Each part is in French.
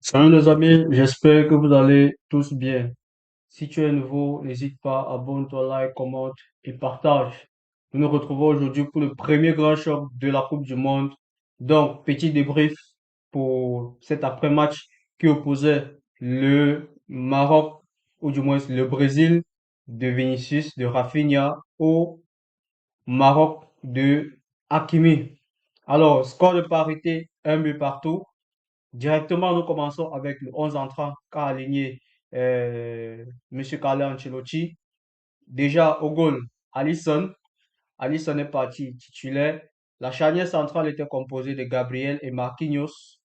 Salut les amis, j'espère que vous allez tous bien. Si tu es nouveau, n'hésite pas, abonne-toi, like, commente et partage. Nous nous retrouvons aujourd'hui pour le premier grand choc de la Coupe du Monde. Donc, petit débrief pour cet après-match qui opposait le Maroc, ou du moins le Brésil de Vinicius, de Rafinha, au Maroc de Hakimi. Alors, score de parité, un but partout. Directement, nous commençons avec le 11 entrant qu'a aligné Monsieur Carlo Ancelotti. Déjà au goal, Alisson. Alisson est parti titulaire. La charnière centrale était composée de Gabriel et Marquinhos.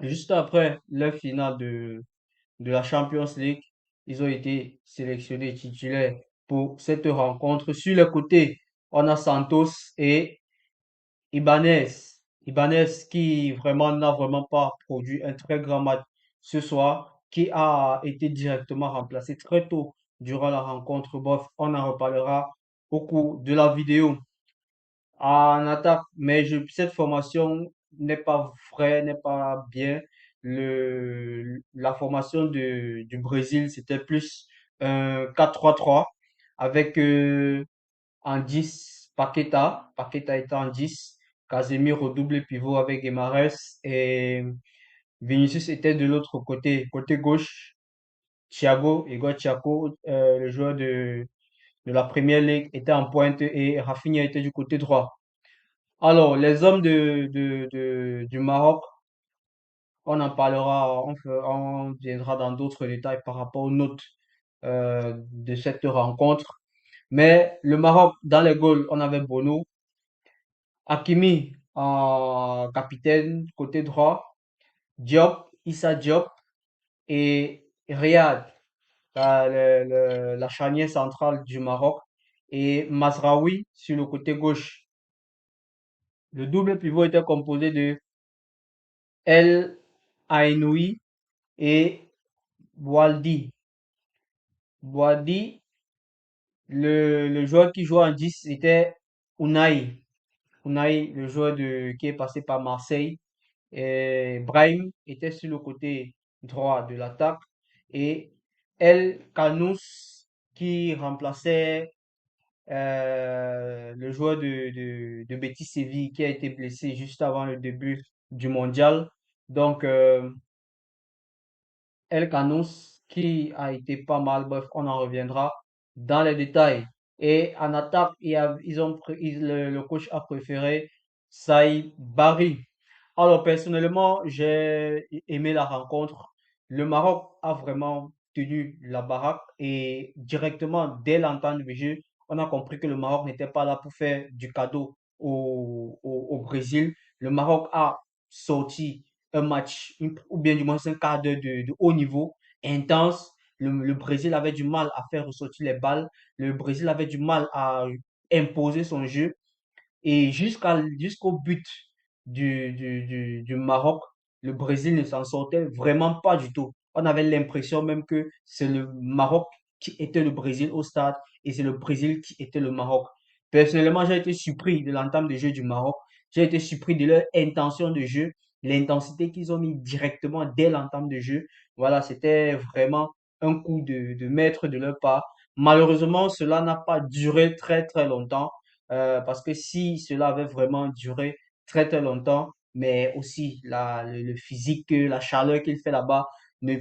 Juste après leur finale de la Champions League, ils ont été sélectionnés titulaires pour cette rencontre. Sur le côté, on a Santos et Ibanez. Ibanez qui vraiment n'a vraiment pas produit un très grand match ce soir, qui a été directement remplacé très tôt durant la rencontre. Bref, on en reparlera au cours de la vidéo en attaque, mais cette formation n'est pas vraie, n'est pas bien. La formation du Brésil, c'était plus un 4-3-3 avec en 10, Paqueta. Paqueta était en 10. Casemiro double pivot avec Guimaraes et Vinicius était de l'autre côté, côté gauche. Thiago, Igor Thiago, le joueur de la Première Ligue, était en pointe et Rafinha était du côté droit. Alors, les hommes du Maroc, on en parlera, on viendra dans d'autres détails par rapport aux notes de cette rencontre. Mais le Maroc, dans les goals, on avait Bono, Hakimi en capitaine, côté droit, Diop, Issa Diop et Riyad, la charnière centrale du Maroc, et Mazraoui sur le côté gauche. Le double pivot était composé de El Ainoui et Boaldi. Boaldi, le joueur qui jouait en 10, c'était Unai. Unai, le joueur qui est passé par Marseille. Et Brahim était sur le côté droit de l'attaque. Et El Kanous qui remplaçait le joueur de Betis Séville qui a été blessé juste avant le début du mondial. Donc, El Canous qui a été pas mal, bref, on en reviendra dans les détails. Et en attaque, ils ont, le coach a préféré Saïd Barry. Alors, personnellement, j'ai aimé la rencontre. Le Maroc a vraiment tenu la baraque et directement, dès l'entame du jeu, on a compris que le Maroc n'était pas là pour faire du cadeau au Brésil. Le Maroc a sorti un match, ou bien du moins un quart d'heure de haut niveau, intense. Le Brésil avait du mal à faire ressortir les balles. Le Brésil avait du mal à imposer son jeu. Et jusqu'au but du Maroc, le Brésil ne s'en sortait vraiment pas du tout. On avait l'impression même que c'est le Maroc qui était le Brésil au stade et c'est le Brésil qui était le Maroc. Personnellement, j'ai été surpris de l'entame de jeu du Maroc. J'ai été surpris de leur intention de jeu, l'intensité qu'ils ont mis directement dès l'entame de jeu. Voilà, c'était vraiment un coup de maître de leur part. Malheureusement, cela n'a pas duré très très longtemps. Parce que si cela avait vraiment duré très très longtemps, mais aussi le physique, la chaleur qu'il fait là-bas ne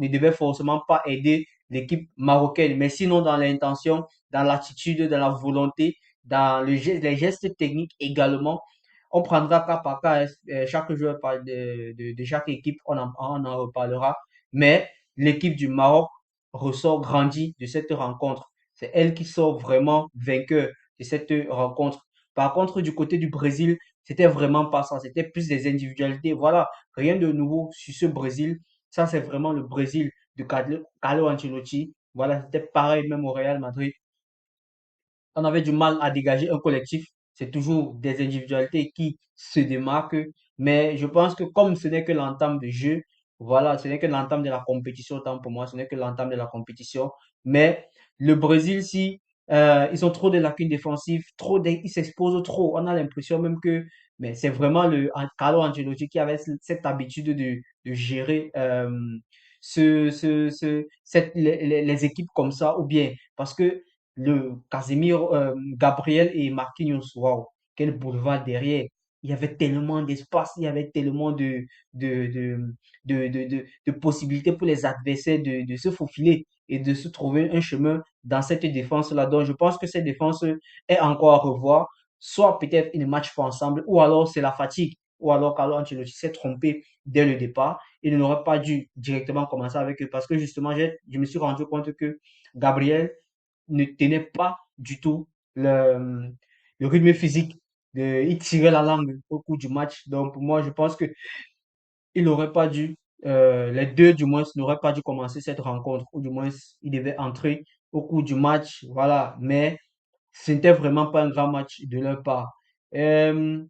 devait forcément pas aider l'équipe marocaine. Mais sinon, dans l'intention, dans l'attitude, dans la volonté, dans les gestes techniques également, on prendra cas par cas, chaque joueur de chaque équipe, on en reparlera. Mais l'équipe du Maroc ressort grandi de cette rencontre. C'est elle qui sort vraiment vainqueur de cette rencontre. Par contre, du côté du Brésil, c'était vraiment pas ça. C'était plus des individualités. Voilà, rien de nouveau sur ce Brésil. Ça, c'est vraiment le Brésil de Carlo Ancelotti. Voilà, c'était pareil même au Real Madrid. On avait du mal à dégager un collectif. C'est toujours des individualités qui se démarquent. Mais je pense que comme ce n'est que l'entame de jeu, voilà, ce n'est que l'entame de la compétition, autant pour moi, ce n'est que l'entame de la compétition. Mais le Brésil, si ils ont trop de lacunes défensives, ils s'exposent trop. On a l'impression même que Mais c'est vraiment Carlo Ancelotti qui avait cette habitude de gérer les équipes comme ça, ou bien parce que le Casemiro, Gabriel et Marquinhos, waouh, quel boulevard derrière. Il y avait tellement d'espace, il y avait tellement de, de, de possibilités pour les adversaires de se faufiler et de se trouver un chemin dans cette défense-là. Donc, je pense que cette défense est encore à revoir. Soit peut-être ils ne matchent pas ensemble, ou alors c'est la fatigue, ou alors Carlo Ancelotti s'est trompé dès le départ. Il n'aurait pas dû directement commencer avec eux parce que justement, je me suis rendu compte que Gabriel ne tenait pas du tout le rythme physique. Il tirait la langue au cours du match. Donc, pour moi, je pense que il n'aurait pas dû, les deux du moins, n'auraient pas dû commencer cette rencontre, ou du moins, ils devaient entrer au cours du match, voilà. Mais ce n'était vraiment pas un grand match de leur part. Euh,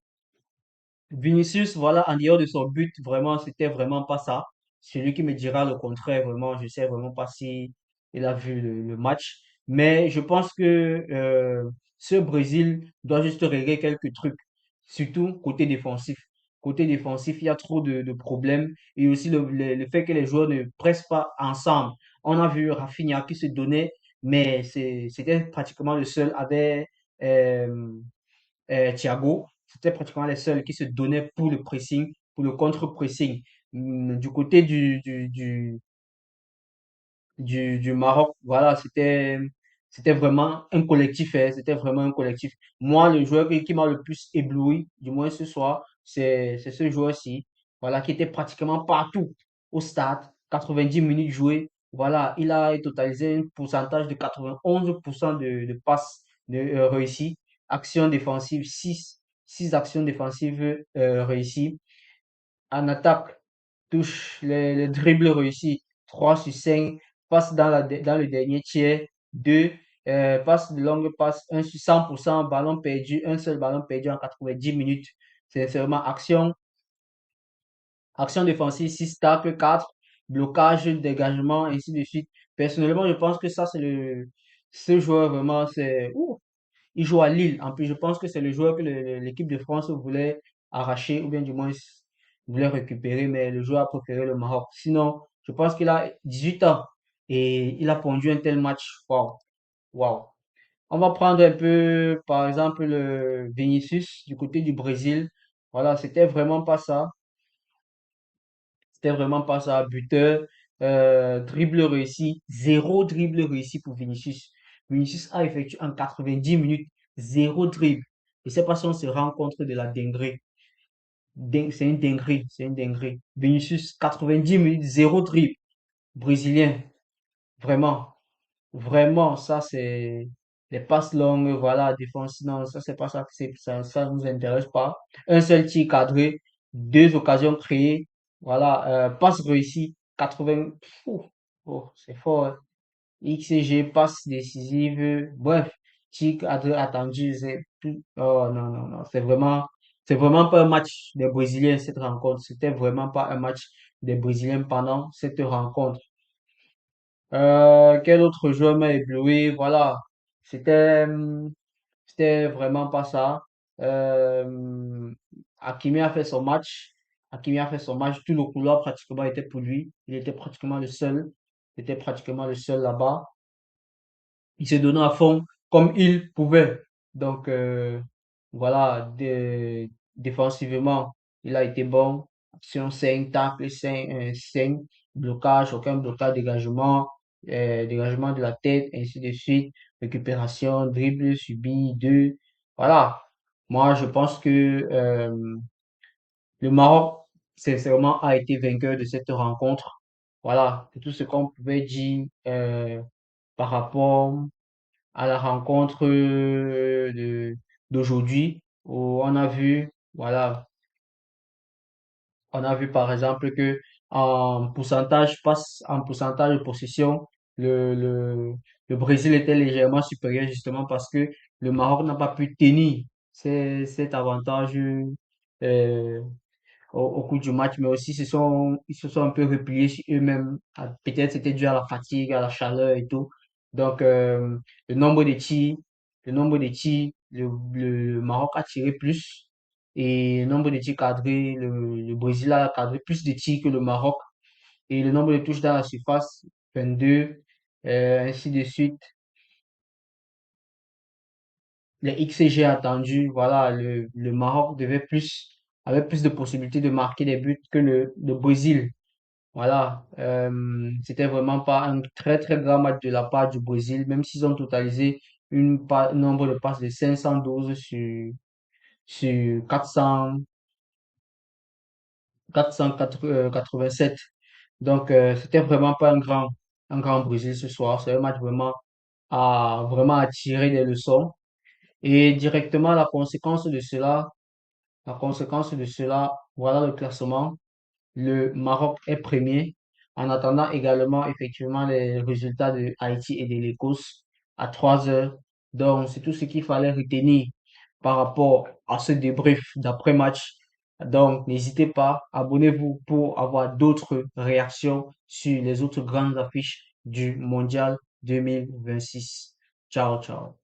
Vinicius, voilà, en dehors de son but, vraiment, c'était vraiment pas ça. Celui qui me dira le contraire, vraiment, je sais vraiment pas si il a vu le match. Mais je pense que ce Brésil doit juste régler quelques trucs, surtout côté défensif. Côté défensif, il y a trop de problèmes et aussi le fait que les joueurs ne pressent pas ensemble. On a vu Rafinha qui se donnait, mais c'était pratiquement le seul avec euh, Thiago, c'était pratiquement les seuls qui se donnaient pour le pressing, pour le contre-pressing. Du côté du Maroc, voilà, c'était vraiment un collectif, hein, c'était vraiment un collectif. Moi, le joueur qui m'a le plus ébloui, du moins ce soir, c'est ce joueur-ci, voilà, qui était pratiquement partout au stade, 90 minutes jouées. Voilà, il a totalisé un pourcentage de 91% de passes réussies. Action défensive, six actions défensives réussies. En attaque, touche les dribbles réussis, 3 sur 5, passe dans le dernier tiers, 2, passe de longue passe, 1 sur 100%, ballon perdu, un seul ballon perdu en 90 minutes. C'est seulement action défensive, 6 tacles, 4 blocage, dégagement, ainsi de suite. Personnellement, je pense que ça, ce joueur vraiment, il joue à Lille. En plus, je pense que c'est le joueur que l'équipe de France voulait arracher, ou bien du moins voulait récupérer, mais le joueur a préféré le Maroc. Sinon, je pense qu'il a 18 ans et il a pondu un tel match. Waouh, waouh. On va prendre un peu, par exemple, le Vinicius du côté du Brésil. Voilà, c'était vraiment pas ça. C'était vraiment pas ça. Buteur, dribble réussi, zéro dribble réussi pour Vinicius. Vinicius a effectué en 90 minutes zéro dribble. Je sais pas si on se rend compte de la dinguerie. C'est une dinguerie, c'est une dinguerie. Vinicius, 90 minutes, zéro dribble. Brésilien, vraiment, vraiment, ça c'est les passes longues, voilà, défense, non, ça c'est pas ça, ça nous intéresse pas. Un seul tir cadré, deux occasions créées, voilà, passe réussie, 80, fou, oh, c'est fort, hein. XG, passe décisive, bref, tic attendu, oh non, non, non, c'est vraiment pas un match des Brésiliens cette rencontre, c'était vraiment pas un match des Brésiliens pendant cette rencontre. Quel autre joueur m'a ébloui? Voilà, c'était, c'était vraiment pas ça. Euh, Hakimi a fait son match. Hakimi a fait son match. Tout le couloir pratiquement était pour lui. Il était pratiquement le seul. Il était pratiquement le seul là-bas. Il se donnait à fond comme il pouvait. Donc, voilà, défensivement, il a été bon. Action 5 tacle 5 5 blocage, aucun blocage, dégagement, dégagement de la tête, ainsi de suite. Récupération, dribble, subi, 2. Voilà. Moi, je pense que le Maroc, sincèrement, a été vainqueur de cette rencontre. Voilà, c'est tout ce qu'on pouvait dire par rapport à la rencontre d'aujourd'hui où on a vu, voilà, on a vu par exemple que en pourcentage de possession, le, le Brésil était légèrement supérieur justement parce que le Maroc n'a pas pu tenir cet avantage euh, au cours du match, mais aussi ils se sont un peu repliés sur eux-mêmes. Peut-être c'était dû à la fatigue, à la chaleur et tout. Donc, le nombre de tirs, le Maroc a tiré plus. Et le nombre de tirs cadrés, le Brésil a cadré plus de tirs que le Maroc. Et le nombre de touches dans la surface, 22, ainsi de suite. Les XG attendus, voilà, le Maroc avait plus de possibilités de marquer des buts que le Brésil. Voilà, c'était vraiment pas un très très grand match de la part du Brésil, même s'ils ont totalisé un nombre de passes de 512 sur 487. Donc, c'était vraiment pas un grand Brésil ce soir. C'est un match vraiment à tirer des leçons. Et directement, la conséquence de cela, voilà le classement. Le Maroc est premier, en attendant également effectivement les résultats de Haïti et de l'Écosse à 3 heures. Donc, c'est tout ce qu'il fallait retenir par rapport à ce débrief d'après-match. Donc, n'hésitez pas, abonnez-vous pour avoir d'autres réactions sur les autres grandes affiches du Mondial 2026. Ciao, ciao.